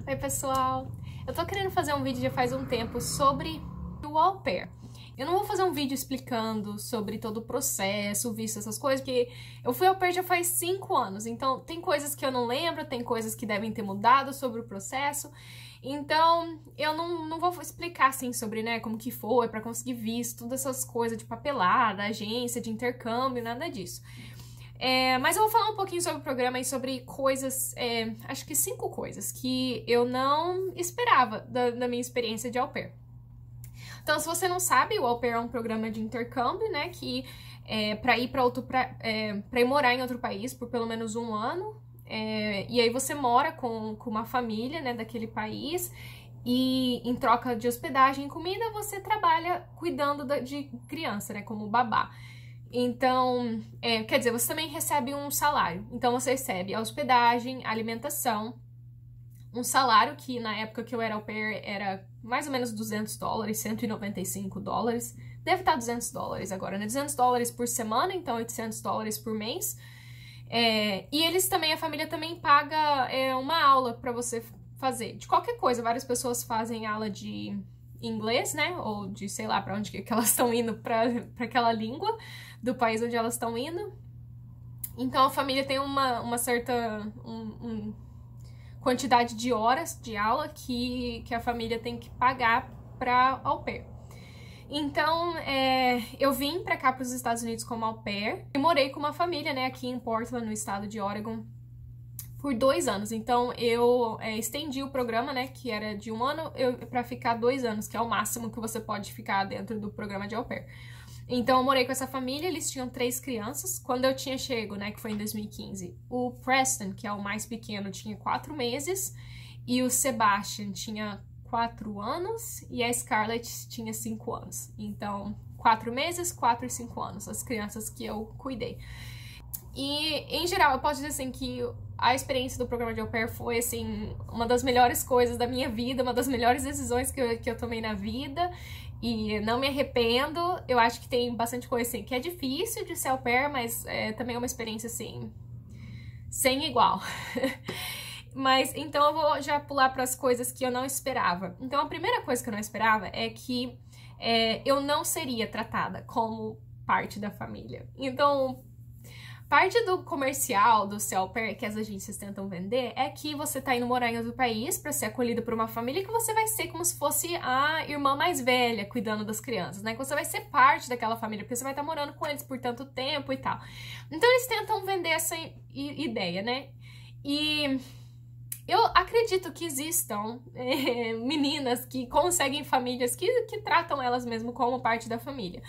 Oi, pessoal! Eu tô querendo fazer um vídeo já faz um tempo sobre o au pair. Eu não vou fazer um vídeo explicando sobre todo o processo, o visto, essas coisas, porque eu fui au pair já faz 5 anos, então tem coisas que eu não lembro, tem coisas que devem ter mudado sobre o processo, então eu não vou explicar assim sobre, né, como que foi pra conseguir visto, todas essas coisas de papelada, agência de intercâmbio, nada disso. Mas eu vou falar um pouquinho sobre o programa e sobre coisas, acho que 5 coisas que eu não esperava da minha experiência de au pair. Então, se você não sabe, o au pair é um programa de intercâmbio, né, que é para ir para ir morar em outro país por pelo menos 1 ano, e aí você mora com uma família, né, daquele país, e em troca de hospedagem e comida, você trabalha cuidando de criança, né, como babá. Então, quer dizer, você também recebe um salário. Então, você recebe a hospedagem, a alimentação, um salário que na época que eu era au pair era mais ou menos $200, $195. Deve estar $200 agora, né? $200 por semana, então $800 por mês. E eles também, a família também paga uma aula pra você fazer. De qualquer coisa, várias pessoas fazem aula de inglês, né? Ou de, sei lá, pra onde que elas estão indo pra aquela língua do país onde elas estão indo. Então a família tem uma certa quantidade de horas de aula que a família tem que pagar pra au pair. Então, eu vim pra cá, pros Estados Unidos como au pair e morei com uma família, né, aqui em Portland, no estado de Oregon, por 2 anos. Então, eu estendi o programa, né, que era de 1 ano, pra ficar 2 anos, que é o máximo que você pode ficar dentro do programa de au pair. Então, eu morei com essa família, eles tinham 3 crianças. Quando eu tinha chego, né, que foi em 2015, o Preston, que é o mais pequeno, tinha 4 meses, e o Sebastian tinha 4 anos, e a Scarlett tinha 5 anos. Então, 4 meses, 4 e 5 anos, as crianças que eu cuidei. E, em geral, eu posso dizer assim que a experiência do programa de au pair foi, assim, uma das melhores coisas da minha vida, uma das melhores decisões que eu tomei na vida, e não me arrependo. Eu acho que tem bastante coisa, assim, que é difícil de ser au pair, mas também é uma experiência, assim, sem igual. Mas, então, eu vou já pular para as coisas que eu não esperava. Então, a primeira coisa que eu não esperava é que eu não seria tratada como parte da família. Então, parte do comercial do seu au pair que as agências tentam vender é que você tá indo morar em outro país pra ser acolhido por uma família e que você vai ser como se fosse a irmã mais velha cuidando das crianças, né? Que você vai ser parte daquela família, porque você vai estar morando com eles por tanto tempo e tal. Então eles tentam vender essa ideia, né? E eu acredito que existam meninas que conseguem famílias que tratam elas mesmo como parte da família.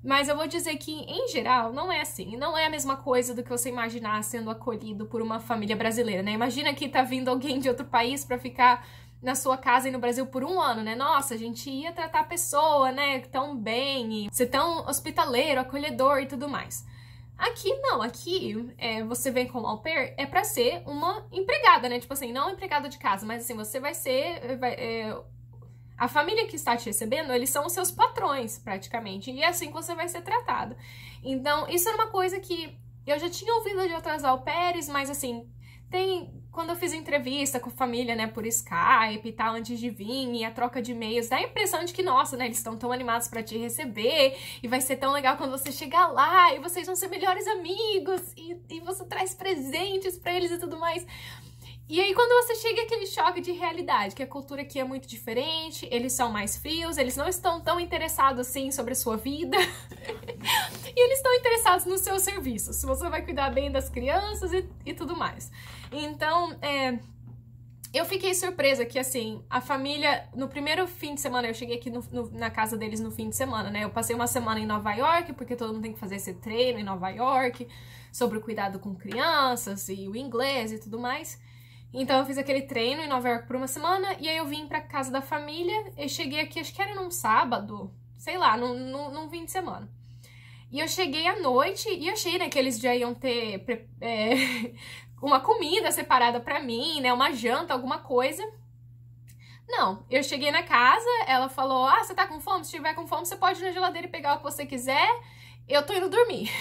Mas eu vou dizer que, em geral, não é assim. Não é a mesma coisa do que você imaginar sendo acolhido por uma família brasileira, né? Imagina que tá vindo alguém de outro país pra ficar na sua casa aí no Brasil por 1 ano, né? Nossa, a gente ia tratar a pessoa, né, tão bem, e ser tão hospitaleiro, acolhedor e tudo mais. Aqui, não. Aqui, você vem como au pair, é pra ser uma empregada, né? Tipo assim, não empregada de casa, mas assim, você vai ser... A família que está te recebendo, eles são os seus patrões, praticamente. E é assim que você vai ser tratado. Então, isso era uma coisa que eu já tinha ouvido de outras au pairs, mas assim, quando eu fiz entrevista com a família, né, por Skype e tal, antes de vir, e a troca de e-mails, dá a impressão de que, nossa, né, eles estão tão animados pra te receber, e vai ser tão legal quando você chegar lá, e vocês vão ser melhores amigos, e você traz presentes pra eles e tudo mais. E aí, quando você chega, aquele choque de realidade, que a cultura aqui é muito diferente, eles são mais frios, eles não estão tão interessados, assim, sobre a sua vida, e eles estão interessados no seu serviço, se você vai cuidar bem das crianças e tudo mais. Então, eu fiquei surpresa que, assim, a família, no primeiro fim de semana, eu cheguei aqui na casa deles no fim de semana, né? Eu passei uma semana em Nova York, porque todo mundo tem que fazer esse treino em Nova York, sobre o cuidado com crianças e o inglês e tudo mais. Então eu fiz aquele treino em Nova York por uma semana, e aí eu vim pra casa da família, eu cheguei aqui, acho que era num sábado, sei lá, num fim de semana. E eu cheguei à noite e achei, né, que eles já iam ter uma comida separada pra mim, né, uma janta, alguma coisa. Não, eu cheguei na casa, ela falou, você tá com fome? Se tiver com fome, você pode ir na geladeira e pegar o que você quiser, eu tô indo dormir.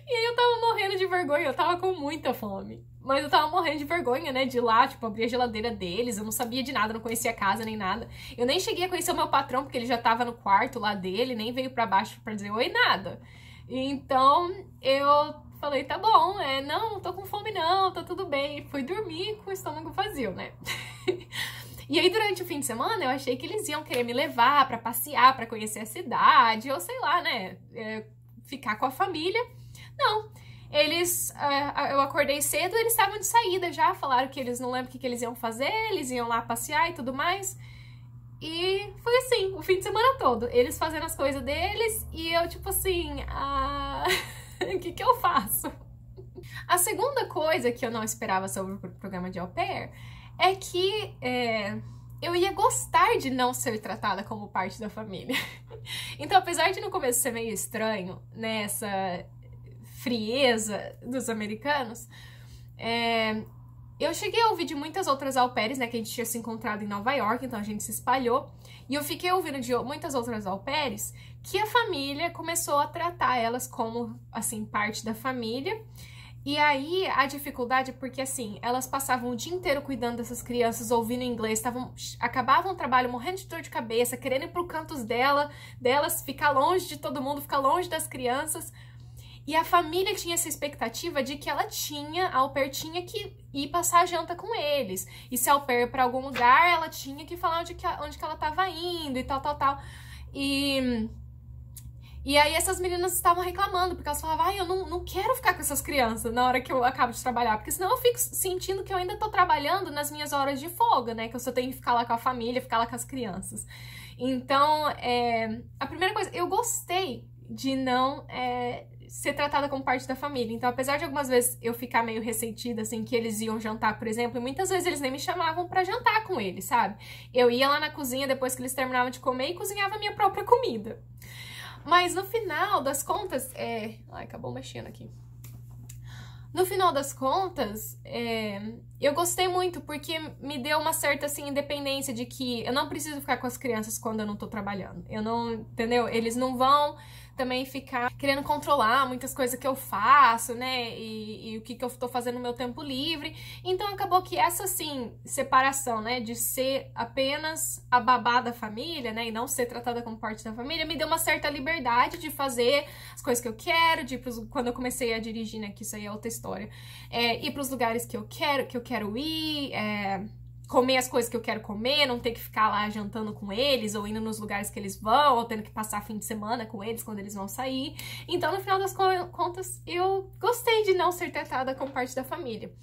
E aí eu tava morrendo de vergonha, eu tava com muita fome. Mas eu tava morrendo de vergonha, né, de ir lá, tipo, abrir a geladeira deles, eu não sabia de nada, não conhecia a casa nem nada. Eu nem cheguei a conhecer o meu patrão, porque ele já tava no quarto lá dele, nem veio pra baixo pra dizer oi, nada. Então, eu falei, tá bom, não tô com fome não, tá tudo bem. E fui dormir com o estômago vazio, né? E aí, durante o fim de semana, eu achei que eles iam querer me levar pra passear, pra conhecer a cidade, ou sei lá, né, ficar com a família. Não. Eu acordei cedo, eles estavam de saída já, falaram que eles não lembram o que eles iam fazer, eles iam lá passear e tudo mais. E foi assim, o fim de semana todo, eles fazendo as coisas deles e eu tipo assim, o que eu faço? A segunda coisa que eu não esperava sobre o programa de au pair é que eu ia gostar de não ser tratada como parte da família. Então, apesar de no começo ser meio estranho, né, essa frieza dos americanos, eu cheguei a ouvir de muitas outras au pairs, né, que a gente tinha se encontrado em Nova York, então a gente se espalhou, e eu fiquei ouvindo de muitas outras au pairs que a família começou a tratar elas como, assim, parte da família. E aí, a dificuldade, porque assim, elas passavam o dia inteiro cuidando dessas crianças, ouvindo inglês, acabavam o trabalho morrendo de dor de cabeça, querendo ir pro cantos delas, ficar longe de todo mundo, ficar longe das crianças. E a família tinha essa expectativa de que a au pair tinha que ir passar a janta com eles. E se a au pair ir pra algum lugar, ela tinha que falar onde que ela tava indo e tal. E aí essas meninas estavam reclamando, porque elas falavam, eu não quero ficar com essas crianças na hora que eu acabo de trabalhar, porque senão eu fico sentindo que eu ainda tô trabalhando nas minhas horas de folga, né, que eu só tenho que ficar lá com a família, ficar lá com as crianças. Então, a primeira coisa, eu gostei de não ser tratada como parte da família. Então, apesar de algumas vezes eu ficar meio ressentida, assim, que eles iam jantar, por exemplo, e muitas vezes eles nem me chamavam pra jantar com eles, sabe? Eu ia lá na cozinha depois que eles terminavam de comer e cozinhava a minha própria comida. Mas no final das contas, Ai, acabou mexendo aqui. No final das contas, eu gostei muito, porque me deu uma certa, assim, independência de que eu não preciso ficar com as crianças quando eu não tô trabalhando. Eu não, entendeu? Eles não vão também ficar querendo controlar muitas coisas que eu faço, né? E o que eu tô fazendo no meu tempo livre. Então acabou que essa, assim, separação, né? De ser apenas a babá da família, né? E não ser tratada como parte da família, me deu uma certa liberdade de fazer as coisas que eu quero, quando eu comecei a dirigir, né? Que isso aí é outra história. Ir pros lugares que eu quero ir, comer as coisas que eu quero comer, não ter que ficar lá jantando com eles, ou indo nos lugares que eles vão, ou tendo que passar fim de semana com eles quando eles vão sair. Então, no final das contas, eu gostei de não ser tratada como parte da família.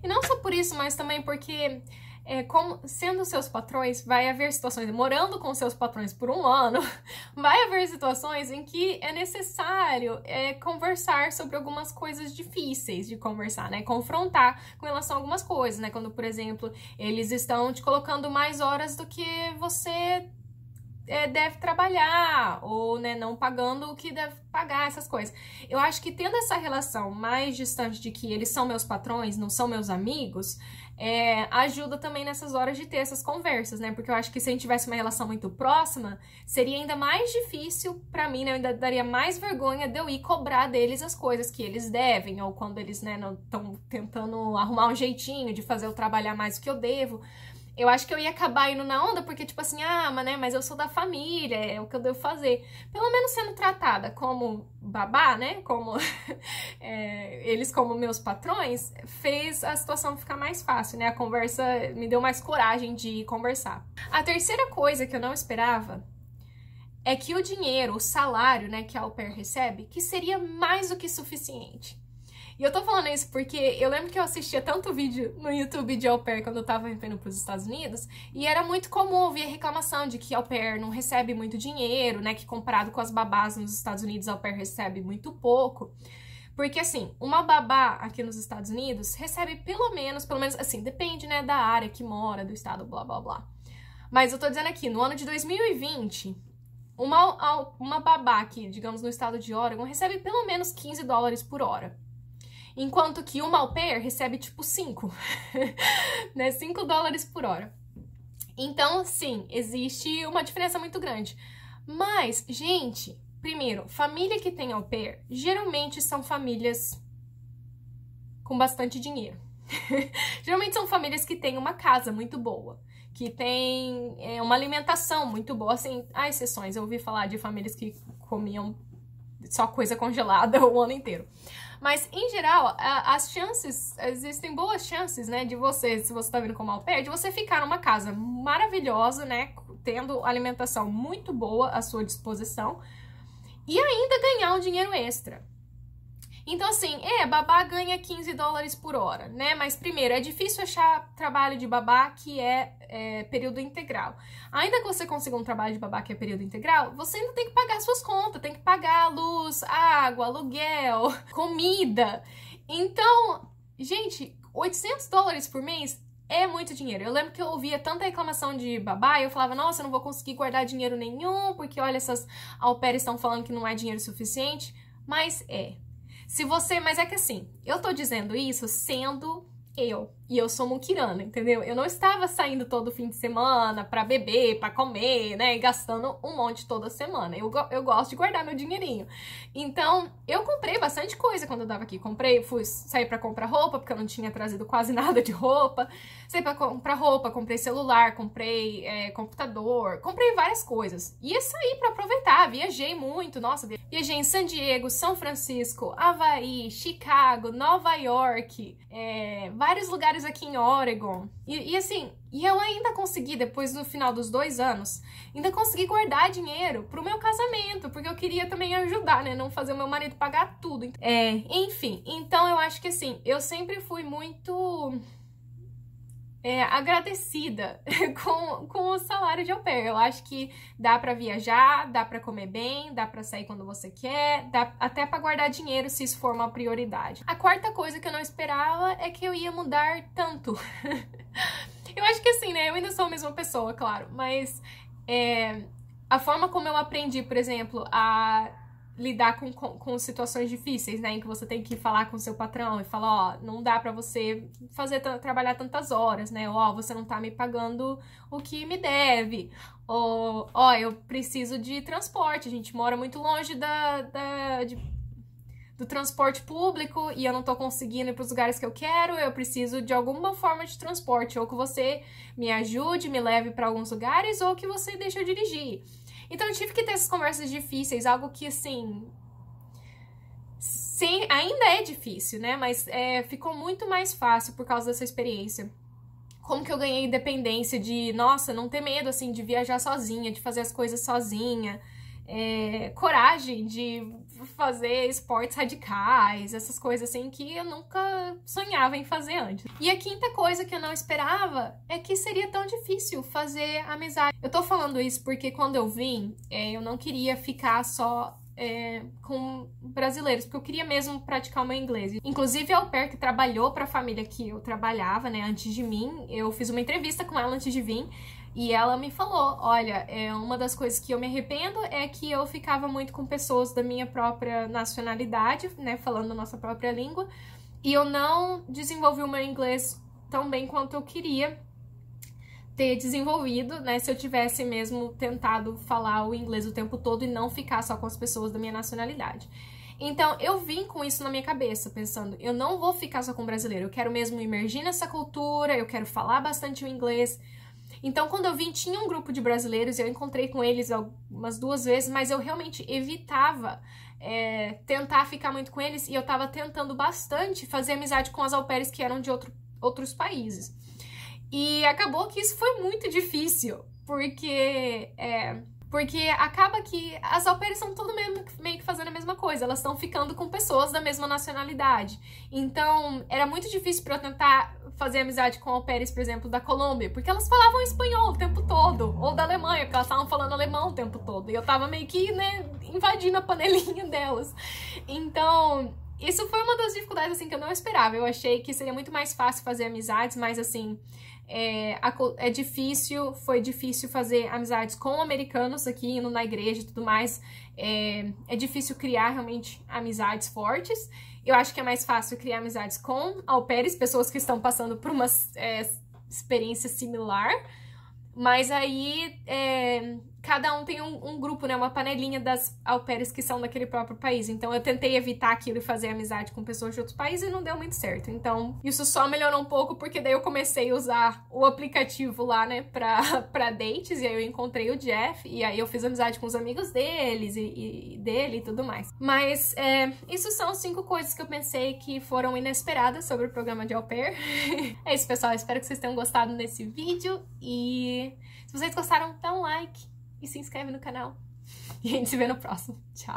E não só por isso, mas também porque, como sendo seus patrões, vai haver situações, morando com seus patrões por um ano, vai haver situações em que é necessário conversar sobre algumas coisas difíceis de conversar, né? Confrontar com relação a algumas coisas, né? Quando, por exemplo, eles estão te colocando mais horas do que você deve trabalhar, ou, né, não pagando o que deve pagar, essas coisas. Eu acho que tendo essa relação mais distante de que eles são meus patrões, não são meus amigos, ajuda também nessas horas de ter essas conversas, né? Porque eu acho que se a gente tivesse uma relação muito próxima, seria ainda mais difícil pra mim, né? Eu ainda daria mais vergonha de eu ir cobrar deles as coisas que eles devem, ou quando eles, né, não estão tentando arrumar um jeitinho de fazer eu trabalhar mais do que eu devo. Eu acho que eu ia acabar indo na onda, porque, tipo assim, mas eu sou da família, é o que eu devo fazer. Pelo menos sendo tratada como babá, né, como eles como meus patrões, fez a situação ficar mais fácil, né, a conversa me deu mais coragem de conversar. A terceira coisa que eu não esperava é que o dinheiro, o salário, né, que a au pair recebe, que seria mais do que suficiente. E eu tô falando isso porque eu lembro que eu assistia tanto vídeo no YouTube de au pair quando eu tava vindo pros Estados Unidos, e era muito comum ouvir a reclamação de que au pair não recebe muito dinheiro, né, que comparado com as babás nos Estados Unidos, a au pair recebe muito pouco. Porque, assim, uma babá aqui nos Estados Unidos recebe pelo menos, assim, depende, né, da área que mora, do estado, blá, blá, blá. Mas eu tô dizendo aqui, no ano de 2020, uma babá aqui, digamos, no estado de Oregon, recebe pelo menos $15 por hora. Enquanto que uma au pair recebe, tipo, 5, né, $5 por hora. Então, sim, existe uma diferença muito grande. Mas, gente, primeiro, família que tem au pair, geralmente são famílias com bastante dinheiro. Geralmente são famílias que têm uma casa muito boa, que tem uma alimentação muito boa, assim, há exceções. Eu ouvi falar de famílias que comiam só coisa congelada o ano inteiro. Mas, em geral, as chances, existem boas chances, né, de você, se você tá vindo como au pair, de você ficar numa casa maravilhosa, né, tendo alimentação muito boa à sua disposição e ainda ganhar um dinheiro extra. Então, assim, babá ganha 15 dólares por hora, né? Mas, primeiro, é difícil achar trabalho de babá que é período integral. Ainda que você consiga um trabalho de babá que é período integral, você ainda tem que pagar suas contas, tem que pagar luz, água, aluguel, comida. Então, gente, 800 dólares por mês é muito dinheiro. Eu lembro que eu ouvia tanta reclamação de babá e eu falava, nossa, eu não vou conseguir guardar dinheiro nenhum, porque olha, essas au pairs estão falando que não é dinheiro suficiente. Mas mas é que assim, eu tô dizendo isso sendo e eu sou muquirana, entendeu? Eu não estava saindo todo fim de semana pra beber, pra comer, né, e gastando um monte toda semana. Eu gosto de guardar meu dinheirinho. Então, eu comprei bastante coisa quando eu tava aqui. Fui sair pra comprar roupa, porque eu não tinha trazido quase nada de roupa. Saí pra comprar roupa, comprei celular, comprei computador, comprei várias coisas. Ia sair pra aproveitar, viajei muito, nossa, viajei em San Diego, São Francisco, Havaí, Chicago, Nova York, vários lugares aqui em Oregon. E assim, eu ainda consegui, depois no final dos 2 anos, ainda consegui guardar dinheiro pro meu casamento, porque eu queria também ajudar, né? Não fazer o meu marido pagar tudo. Enfim, então eu acho que assim, eu sempre fui muito agradecida com o salário de au pair. Eu acho que dá pra viajar, dá pra comer bem, dá pra sair quando você quer, dá até pra guardar dinheiro se isso for uma prioridade. A quarta coisa que eu não esperava é que eu ia mudar tanto. Eu acho que assim, né, eu ainda sou a mesma pessoa, claro, mas a forma como eu aprendi, por exemplo, a lidar com situações difíceis, né, em que você tem que falar com o seu patrão e falar, ó, não dá pra você trabalhar tantas horas, né, ó, você não tá me pagando o que me deve, ou, ó, eu preciso de transporte, a gente mora muito longe do transporte público e eu não tô conseguindo ir pros lugares que eu quero, eu preciso de alguma forma de transporte, ou que você me ajude, me leve pra alguns lugares, ou que você deixe eu dirigir. Então eu tive que ter essas conversas difíceis, algo que, assim, ainda é difícil, né? Mas ficou muito mais fácil por causa dessa experiência. Como que eu ganhei independência de, nossa, não ter medo, assim, de viajar sozinha, de fazer as coisas sozinha. Coragem de fazer esportes radicais, essas coisas assim que eu nunca sonhava em fazer antes. E a quinta coisa que eu não esperava é que seria tão difícil fazer amizade. Eu tô falando isso porque quando eu vim, eu não queria ficar só com brasileiros, porque eu queria mesmo praticar o meu inglês. Inclusive, a au pair que trabalhou para a família que eu trabalhava, né, antes de mim, eu fiz uma entrevista com ela antes de vir, e ela me falou, olha, uma das coisas que eu me arrependo é que eu ficava muito com pessoas da minha própria nacionalidade, né, falando a nossa própria língua, e eu não desenvolvi o meu inglês tão bem quanto eu queria ter desenvolvido, né, se eu tivesse mesmo tentado falar o inglês o tempo todo e não ficar só com as pessoas da minha nacionalidade. Então, eu vim com isso na minha cabeça, pensando, eu não vou ficar só com brasileiro, eu quero mesmo imergir nessa cultura, eu quero falar bastante o inglês. Então, quando eu vim, tinha um grupo de brasileiros, eu encontrei com eles umas 2 vezes, mas eu realmente evitava tentar ficar muito com eles, e eu tava tentando bastante fazer amizade com as au pairs que eram de outros países. E acabou que isso foi muito difícil, porque acaba que as au pairs são tudo meio que fazendo a mesma coisa, elas estão ficando com pessoas da mesma nacionalidade. Então, era muito difícil para eu tentar fazer amizade com au pairs, por exemplo, da Colômbia, porque elas falavam espanhol o tempo todo, ou da Alemanha, porque elas estavam falando alemão o tempo todo, e eu tava meio que, né, invadindo a panelinha delas. Então, isso foi uma das dificuldades, assim, que eu não esperava. Eu achei que seria muito mais fácil fazer amizades, mas, assim, foi difícil fazer amizades com americanos aqui, indo na igreja e tudo mais. É difícil criar realmente amizades fortes. Eu acho que é mais fácil criar amizades com au pairs, pessoas que estão passando por uma experiência similar. Mas aí, cada um tem um grupo, né, uma panelinha das au pairs que são daquele próprio país. Então eu tentei evitar aquilo e fazer amizade com pessoas de outros países e não deu muito certo. Então isso só melhorou um pouco porque daí eu comecei a usar o aplicativo lá, né, pra dates, e aí eu encontrei o Jeff, e aí eu fiz amizade com os amigos deles e dele e tudo mais. Mas isso são 5 coisas que eu pensei que foram inesperadas sobre o programa de au pair. É isso, pessoal, espero que vocês tenham gostado desse vídeo, e se vocês gostaram, dá um like e se inscreve no canal. E a gente se vê no próximo. Tchau!